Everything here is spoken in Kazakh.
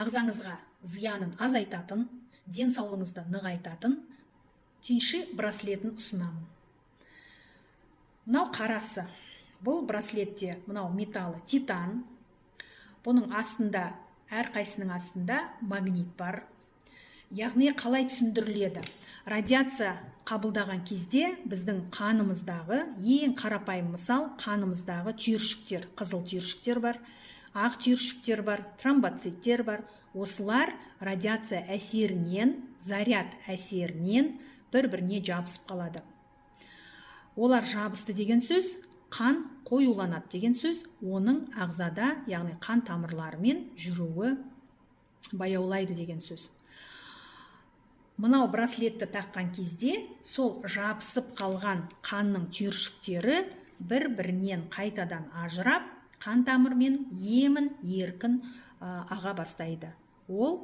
ағзаңызға зиянын азайтатын, денсаулығыңызды нығайтатын тиньши браслетін ұсынамын. Мынау қарасы. Бұл браслетте мынау металы титан. Бұның астында, әрқайсының астында магнит бар. Яғни қалай түсіндіріледі? Радиация қабылдаған кезде біздің қанымыздағы, ең қарапайым мысал, қанымыздағы түйіршіктер, қызыл түйіршіктер бар, ақ түйіршіктер бар, тромбоциттер бар. Осылар радиация әсерінен, заряд әсерінен бір-біріне жабысып қалады. Олар жабысты деген сөз, қан қоюланады деген сөз, оның ағзада, яғни қан тамырларымен жүруі баяулайды деген сөз. Мынау браслетті таққан кезде сол жабысып қалған қанның түйіршіктері бір-бірінен қайтадан ажырап, қан тамырмен емін еркін аға бастайды. Ол